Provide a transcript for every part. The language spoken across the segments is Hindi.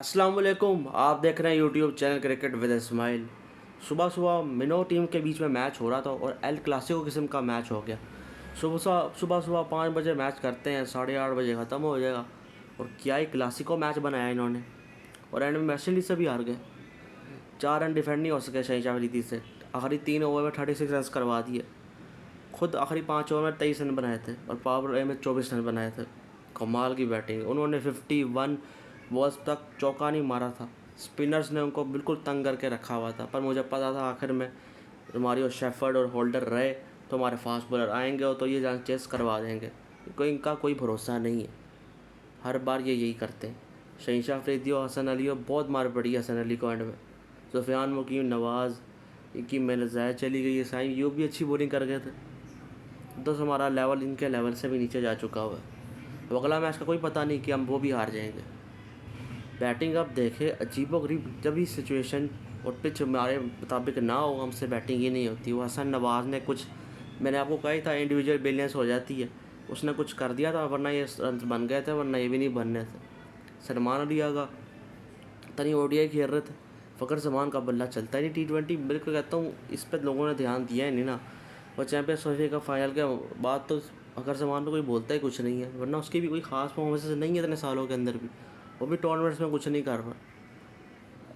अस्सलाम वालेकुम। आप देख रहे हैं YouTube channel cricket with Ismail. सुबह सुबह मिनो टीम के बीच में मैच हो रहा था और एल क्लासिको किस्म का मैच हो गया। सुबह सुबह 5 बजे मैच करते हैं, 8:30 बजे ख़त्म हो जाएगा। और क्या ही क्लासिको मैच बनाया इन्होंने। और एंड में वेस्ट इंडीज़ से भी हार गए। 4 रन डिफेंड नहीं हो सके शहजाद अफरीदी से। आखिरी 3 ओवर में 36 रन करवा दिए। खुद आखिरी 5 ओवर में 23 रन बनाए थे और पावर प्ले में 24 रन बनाए थे। कमाल की बैटिंग। उन्होंने 51 बॉल्स तक चौका नहीं मारा था। स्पिनर्स ने उनको बिल्कुल तंग करके रखा हुआ था, पर मुझे पता था आखिर में मारियो शेफर्ड और होल्डर रहे तो हमारे फास्ट बॉलर आएंगे और तो ये जान चेस करवा देंगे। इनका कोई भरोसा नहीं है, हर बार ये यही करते हैं। शहजाद अफरीदी और हसन अली, और बहुत मार पड़ी हसन अली को एंड में। सुफियान मुकीम, नवाज़, इनकी मेहनत ज़ाया चली गई है। साइम यूब भी अच्छी बॉलिंग कर गए थे। तो हमारा लेवल इनके लेवल से भी नीचे जा चुका हुआ है। तो अगला मैच का कोई पता नहीं कि हम वो भी हार जाएंगे। बैटिंग अब देखे अजीबोगरीब। जब भी सिचुएशन और पिच हमारे मुताबिक ना हो, हमसे बैटिंग ही नहीं होती। वो हसन नवाज़ ने कुछ, मैंने आपको कहा ही था इंडिविजुअल ब्रिलियंस हो जाती है, उसने कुछ कर दिया था, वरना ये रन बन गए थे, वरना ये भी नहीं बनने थे। सलमान अली आगा तनी ओडीआई खेल रहे थे। फ़खर जमान का बल्ला चलता ही नहीं T20। बिल्कुल कहता हूँ, इस पर लोगों ने ध्यान दिया ही नहीं ना। और चैम्पियंस ट्रॉफी का फाइनल के बाद तो फ़खर जमान पे कोई बोलता ही कुछ नहीं है, वरना उसकी भी कोई ख़ास परफॉर्मेंस नहीं है इतने सालों के अंदर भी। वो भी टूर्नामेंट्स में कुछ नहीं कर रहा।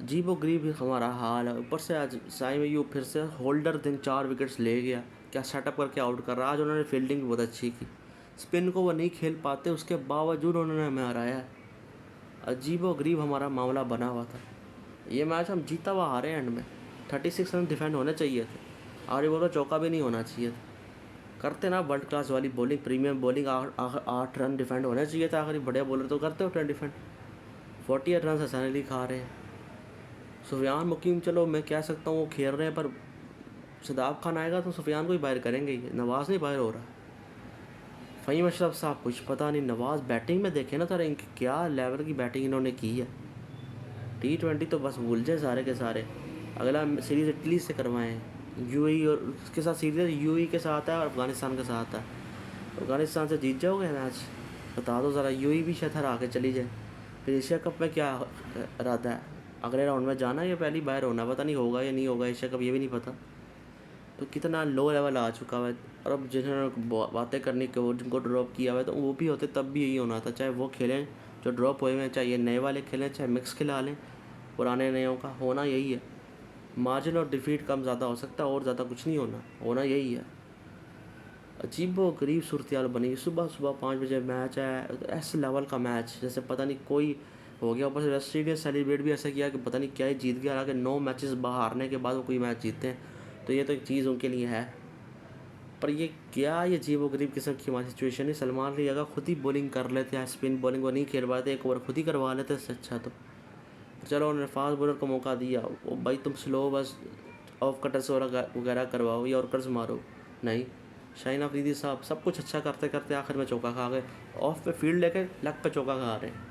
अजीब व गरीब हमारा हाल है। ऊपर से आज साइम अयूब फिर से होल्डर दिन 4 विकेट्स ले गया। क्या सेटअप करके आउट कर रहा। आज उन्होंने फील्डिंग बहुत अच्छी की। स्पिन को वो नहीं खेल पाते, उसके बावजूद उन्होंने हमें हराया है। अजीब व गरीब हमारा मामला बना हुआ था। ये मैच हम जीता हुआ हारे एंड में। 36 रन डिफेंड होने चाहिए थे। आखिरी बॉल का चौका भी नहीं होना चाहिए था। करते ना वर्ल्ड क्लास वाली bowling, premium bowling. 8 run defend होने चाहिए था। आखिरी बड़े बॉलर तो करते हो 10 डिफेंड। 48 रन हसन अली खा रहे हैं। सुफियान मुकीम, चलो मैं कह सकता हूँ वो खेल रहे हैं, पर शदाब खान आएगा तो सुफियान को ही बाहर करेंगे ही। नवाज़ नहीं बाहर हो रहा। फ़हीम अशरफ साहब कुछ पता नहीं। नवाज़ बैटिंग में देखे ना, इनकी क्या लेवल की बैटिंग इन्होंने की है। T20 तो बस भूल जाए सारे के सारे। अगला सीरीज़ इटली से करवाएं, यूएई, और उसके साथ सीरीज़ यूएई के साथ है और अफ़गानिस्तान के साथ है। अफ़गानिस्तान से जीत जाओगे मैच, बता दो ज़रा। यूएई भी शायद हरा के चली जाए। फिर एशिया कप में क्या इरादा है, अगले राउंड में जाना या पहली बाहर होना, पता नहीं होगा या नहीं होगा एशिया कप, ये भी नहीं पता। तो कितना लो लेवल आ चुका है। और अब जिन्होंने बातें करनी कि वो जिनको ड्रॉप किया हुआ है, तो वो भी होते तब भी यही होना था। चाहे वो खेलें जो ड्रॉप हुए हैं, चाहे ये नए वाले खेलें, चाहे मिक्स खिला लें। पुराने नयों का होना यही है। मार्जिन और डिफीट कम ज़्यादा हो सकता है, और ज़्यादा कुछ नहीं होना यही है। अजीब व गरीब सूरत हाल बनी। सुबह सुबह 5 बजे मैच है, ऐसे लेवल का मैच जैसे पता नहीं कोई हो गया। ऊपर से वेस्ट इंडीज सेलिब्रेट भी ऐसा किया कि पता नहीं क्या ही जीत गया। हालांकि 9 मैचेस बाहर हारने के बाद वो कोई मैच जीतते हैं, तो ये तो एक चीज़ उनके लिए है। पर ये क्या, ये अजीब व गरीब किस्म की हमारी सिचुएशन है। सलमान अली अगर खुद ही बॉलिंग कर लेते हैं, स्पिन बॉलिंग वो नहीं खेल पाते, एक ओवर खुद ही करवा लेते, इससे अच्छा तो चलो उन्होंने फास्ट बॉलर को मौका दिया। वो भाई तुम स्लो बस ऑफ कटर्स वगैरह करवाओ या ऑर्कर्स मारो। नहीं, शाहीन अफरीदी साहब सब कुछ अच्छा करते करते आखिर में चौका खा गए। ऑफ पे फील्ड लेके लेग पे चौका खा रहे हैं।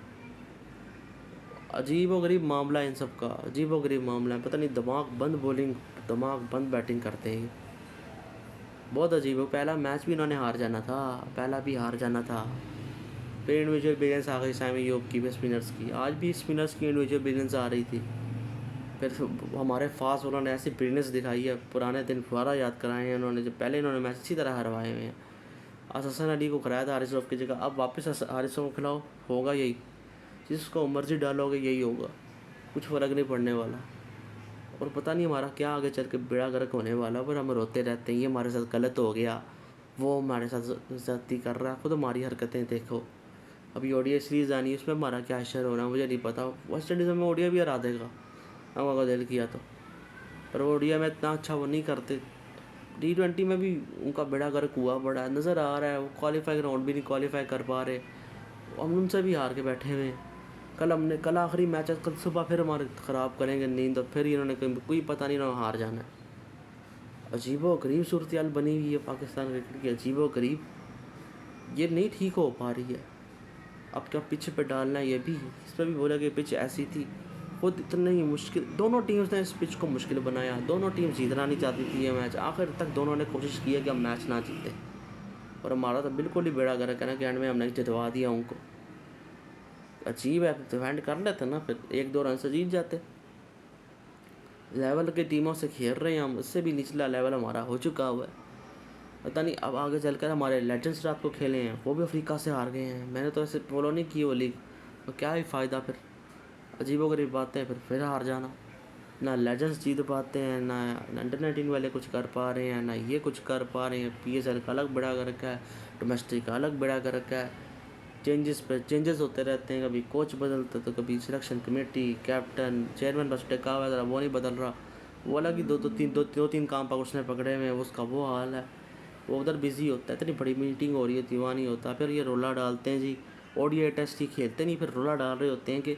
अजीब व गरीब मामला है इन सब का, अजीब व गरीब मामला है। पता नहीं दिमाग बंद बॉलिंग, दिमाग बंद बैटिंग करते हैं। बहुत अजीब है। पहला मैच भी इन्होंने हार जाना था, पहला भी हार जाना था। फिर इंडिविजुअल ब्रिलियंस आ गई साइम अयूब की, स्पिनर्स की। आज भी स्पिनर्स की इंडिविजुअल ब्रिलियंस आ रही थी। फिर हमारे फास्ट बॉलर ने ऐसी ब्रिलियंस दिखाई है, पुराने दिन दोबारा याद कराए हैं उन्होंने, जो पहले इन्होंने मैच इसी तरह हरवाए हुए हैं। आज हसन अली को खिलाया था हारिस रऊफ की जगह, अब वापस हारिस रऊफ को खिलाओ, होगा यही। जिसको मर्जी डालोगे यही होगा, कुछ फ़र्क नहीं पड़ने वाला। और पता नहीं हमारा क्या आगे चल के बेड़ा गर्क होने वाला। पर हम रोते रहते हैं, ये हमारे साथ गलत हो गया, वो हमारे साथ ज़्यादती कर रहा है। खुद हमारी हरकतें देखो। अभी ओडीआई सीरीज़ आनी है, उसमें हमारा क्या असर हो रहा है मुझे नहीं पता। वेस्ट इंडीज़ में ओडीआई भी हरा देगा हम अगर दिल किया तो, पर वो ओडीआई में इतना अच्छा वो नहीं करते। T20 में भी उनका बेड़ा गर्क हुआ बड़ा नज़र आ रहा है। वो क्वालिफाई राउंड भी नहीं क्वालिफाई कर पा रहे, हम उनसे भी हार के बैठे हुए हैं। कल आखिरी मैच है, कल सुबह फिर हमारे ख़राब करेंगे नींद, और फिर इन्होंने कोई पता नहीं इन्होंने हार जाना है। अजीबो गरीब सूरत हाल बनी हुई है पाकिस्तान क्रिकेट की, अजीबो गरीब। ये नहीं ठीक हो पा रही है। अब क्या पिच पे डालना है, ये भी इस पर भी बोला कि पिच ऐसी थी। खुद इतना ही मुश्किल, दोनों टीम्स ने इस पिच को मुश्किल बनाया। दोनों टीम जीतना नहीं चाहती थी ये मैच। आखिर तक दोनों ने कोशिश की है कि हम मैच ना जीते, और हमारा तो बिल्कुल ही बेड़ा गर्क है ना कि एंड में हमने जितवा दिया उनको। अजीब है, डिफेंड कर लेते ना, फिर 1-2 रन से जीत जाते। लेवल की टीमों से खेल रहे हैं हम, उससे भी निचला लेवल हमारा हो चुका हुआ है। पता नहीं अब आगे चलकर हमारे लेजेंड्स रात को खेले हैं वो भी अफ्रीका से हार गए हैं। मैंने तो ऐसे फॉलो नहीं की वो लीग, तो क्या ही फ़ायदा फिर। अजीबोगरीब बातें, फिर हार जाना। ना लेजेंड्स जीत पाते हैं, ना अंडर-19 वाले कुछ कर पा रहे हैं, ना ये कुछ कर पा रहे हैं। PSL का अलग बेड़ा कर रखा है, डोमेस्टिक का अलग बेड़ा कर रखा है। चेंजेस पे चेंजेस होते रहते हैं, कभी कोच बदलते तो कभी सिलेक्शन कमेटी, कैप्टन, चेयरमैन बस टेका हुआ है, वो नहीं बदल रहा। वो अलग ही दो तीन काम पर उसने पकड़े हुए हैं, उसका वो हाल है। वो उधर बिजी होता है, इतनी बड़ी मीटिंग हो रही है, दीवानी होता है। फिर ये रोला डालते हैं जी, ODI टेस्ट ही खेलते नहीं, फिर रोला डाल रहे होते हैं कि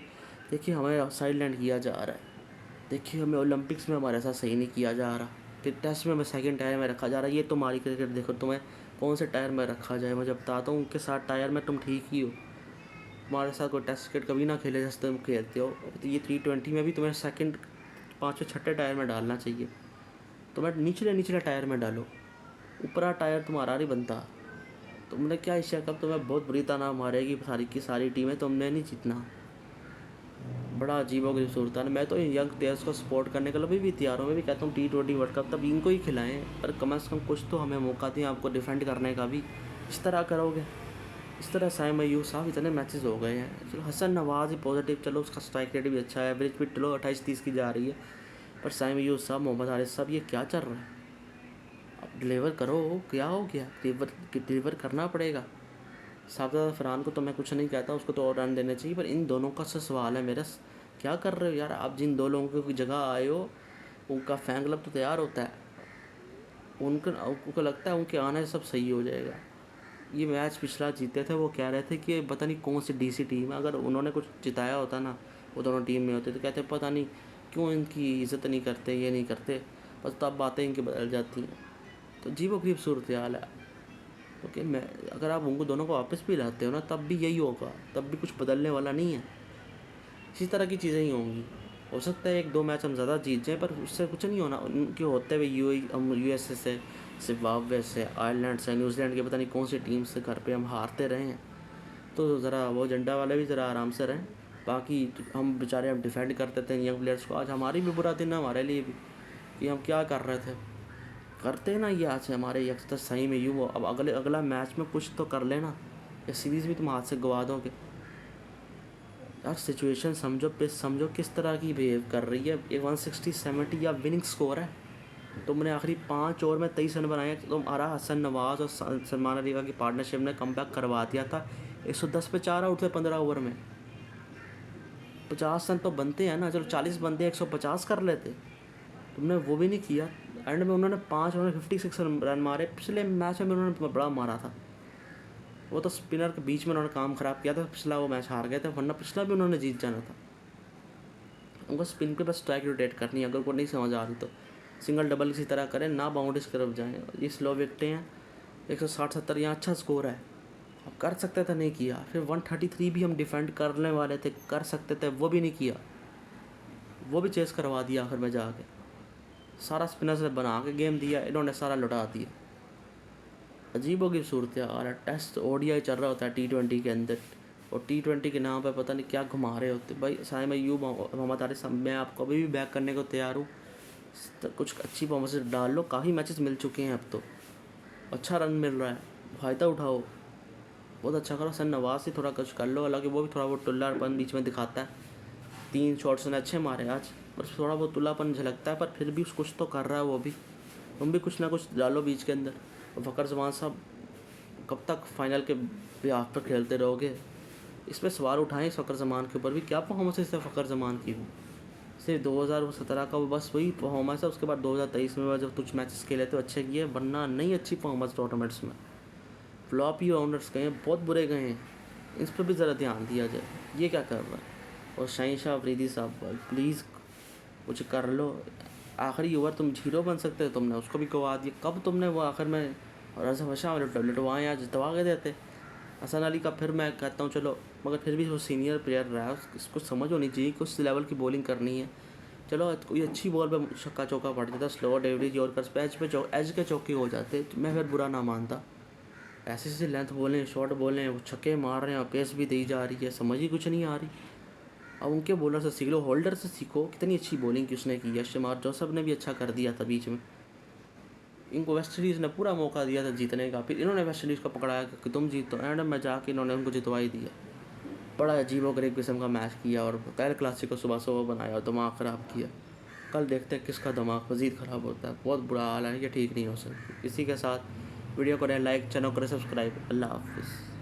देखिए हमें साइडलैंड किया जा रहा है, देखिए हमें ओलंपिक्स में हमारे साथ सही नहीं किया जा रहा, कि टेस्ट में हमें सेकंड टायर में रखा जा रहा है। ये तुम्हारी क्रिकेट देखो, तुम्हें कौन से टायर में रखा जाए। मैं जब बताता हूँ उनके साथ टायर में तुम ठीक ही हो, तुम्हारे साथ कोई टेस्ट क्रिकेट कभी ना खेले जैसे तुम खेलते हो। तो ये 320 में भी तुम्हें सेकंड, 5वें 6ठे टायर में डालना चाहिए। तुम्हें निचले टायर में डालो, ऊपरा टायर तुम्हारा नहीं बनता। तुमने क्या एशिया कप, तुम्हें बहुत बुरी तरह मारेगी सारी की सारी टीमें, तुमने नहीं जीतना। बड़ा अजीबोगरीब सूरत है। मैं तो यंग प्लेयर्स को सपोर्ट करने के लिए भी तैयार हूँ। मैं भी कहता हूँ T20 वर्ल्ड कप तब इनको ही खिलाएं, पर कम से कम कुछ तो हमें मौका दें आपको डिफेंड करने का भी। इस तरह करोगे, इस तरह साइम अय्यूब साहब, इतने मैचेस हो गए हैं। चलो हसन नवाज ही पॉजिटिव, चलो उसका स्ट्राइक रेट भी अच्छा है, एवरेज भी चलो 28-30 की जा रही है। पर साइम अय्यूब साहब, मोहम्मद हारिस साहब, ये क्या चल रहा है? अब डिलीवर करो, क्या हो गया? डिलीवर करना पड़ेगा। साबदा फरहान को तो मैं कुछ नहीं कहता, उसको तो और रन देने चाहिए, पर इन दोनों का से सवाल है मेरा, क्या कर रहे हो यार आप? जिन दो लोगों की जगह आए हो, उनका फैन क्लब तो तैयार होता है, उनको लगता है उनके आने से सब सही हो जाएगा। ये मैच पिछला जीते थे, वो कह रहे थे कि पता नहीं कौन सी DC टीम है, अगर उन्होंने कुछ जिताया होता ना, वो दोनों टीम में होते तो कहते पता नहीं क्यों इनकी इज़्ज़त नहीं करते, ये नहीं करते। बस तब बातें इनकी बदल जाती हैं। तो अजीबोगरीब सूरत हाल है। ओके, मैं अगर आप उनको दोनों को वापस भी लाते हो ना, तब भी यही होगा, तब भी कुछ बदलने वाला नहीं है। इसी तरह की चीज़ें ही होंगी। हो सकता है 1-2 मैच हम ज़्यादा जीत जाएं, पर उससे कुछ नहीं होना। उनके होते हुए हम USA से, जिम्बाब्वे से, आयरलैंड से, न्यूजीलैंड के पता नहीं कौन सी टीम से घर पे हम हारते रहे हैं। तो ज़रा वो झंडा वाले भी ज़रा आराम से रहें। बाकी हम बेचारे हम डिफेंड करते थे यंग प्लेयर्स को। आज हमारी भी बुरा दिन है, हमारे लिए भी, कि हम क्या कर रहे थे। करते ना ये आज से हमारे यंगस्टर सही में यूँ। अब अगला मैच में कुछ तो कर लेना, या सीरीज़ भी तुम हाथ से गवा दोगे यार। सिचुएशन समझो किस तरह की बिहेव कर रही है। एक 160-70 या विनिंग स्कोर है, तुमने आखिरी 5 ओवर में 23 रन बनाए। तुम्हारा हसन नवाज और सलमान अली की पार्टनरशिप ने कमबैक करवा दिया था। 110 पे 4 आउट थे 15 ओवर में। 50 रन तो बनते हैं ना, चलो 40 बनते 150 कर लेते, तुमने वो भी नहीं किया। एंड में उन्होंने 5 ओवर में 56 रन मारे। पिछले मैच में उन्होंने बड़ा मारा था, वो तो स्पिनर के बीच में उन्होंने काम ख़राब किया था। पिछला वो मैच हार गए थे, वरना पिछला भी उन्होंने जीत जाना था। उनको स्पिन पे बस स्ट्राइक रोटेट करनी है। अगर उनको नहीं समझ आ रही तो सिंगल डबल किसी तरह करें ना, बाउंड्रीज की तरफ जाएँ। ये स्लो विकेटें हैं, 160-70 यहाँ अच्छा स्कोर है। अब कर सकते थे, नहीं किया। फिर 133 भी हम डिफेंड करने वाले थे, कर सकते थे, वो भी नहीं किया। वो भी चेस करवा दिया आखिर में जाके। सारा स्पिनर से बना के गेम दिया, इन्होंने सारा लुटा दिया। अजीबोगरीब सूरत हाल है। टेस्ट ODI चल रहा होता है T20 के अंदर, और T20 के नाम पर पता नहीं क्या घुमा रहे होते भाई। साइम अय्यूब, मोहम्मद हारिस, मैं आपको अभी भी बैक करने को तैयार हूँ। कुछ अच्छी परफॉर्मेंस डाल लो, काफ़ी मैचेस मिल चुके हैं अब तो, अच्छा रन मिल रहा है, फ़ायदा उठाओ, बहुत अच्छा करो। सन नवाज से थोड़ा कुछ कर लो, हालांकि वो भी थोड़ा बहुत टुल्लापन बीच में दिखाता है। 3 शॉट्स ने अच्छे मारे आज, बस थोड़ा बहुत टुल्लापन झलकता है, पर फिर भी कुछ तो कर रहा है वो भी। तुम भी कुछ ना कुछ डालो बीच के अंदर। फ़खर जमान साहब, कब तक फाइनल के बिहाफ पर खेलते रहोगे? इस पर सवाल उठाएं इस फ़खर जमान के ऊपर भी। क्या परफॉर्मेंस है इस फ़खर जमान की? सिर्फ 2017 का वो बस वही परफॉर्मेंस है। उसके बाद 2023 में जब कुछ मैचेस खेले तो अच्छे किए, वरना नहीं अच्छी परफॉर्मेंस टूर्नामेंट्स में। फ्लॉप ही राउंडर्स गए हैं, बहुत बुरे गए हैं। इस पर भी ज़रा ध्यान दिया जाए, ये क्या कर रहा है। और शाहीन शाह अफरीदी साहब, प्लीज़ कुछ कर लो। आखिरी ओवर तुम 0 बन सकते हो, तुमने उसको भी गवा दिया। कब तुमने वो आखिर में और हमेशा लटवाएँ या जितवा के देते। हसन अली का फिर मैं कहता हूँ चलो, मगर फिर भी वो सीनियर प्लेयर रहा है, उसको समझ होनी चाहिए कि उस लेवल की बॉलिंग करनी है। चलो कोई अच्छी बॉल पे छक्का चौका पड़ जाता, स्लो डिलीवरी और कर एज के चौके हो जाते, मैं फिर बुरा ना मानता। ऐसी ऐसी लेंथ बोलें, शॉट बोलें, वो छक्के मार रहे हैं और पेस भी दी जा रही है, समझ ही कुछ नहीं आ रही। अब उनके बॉलर से सीख लो, होल्डर से सीखो, कितनी अच्छी बॉलिंग की उसने की है। शमार जोसफ ने भी अच्छा कर दिया था बीच में। इनको वेस्ट इंडीज़ ने पूरा मौका दिया था जीतने का, फिर इन्होंने वेस्ट इंडीज़ को पकड़ाया कि तुम जीतो, एंड में जाके इन्होंने उनको जितवा ही दिया। बड़ा अजीबोगरीब किस्म का मैच किया और एल क्लासिको सुबह सुबह बनाया और दिमाग ख़राब किया। कल देखते हैं किसका दिमाग मज़ीद ख़राब होता है। बहुत बुरा हाल है, ये ठीक नहीं हो सकती। इसी के साथ वीडियो करें लाइक, चैनल करें सब्सक्राइब। अल्लाह हाफिज़।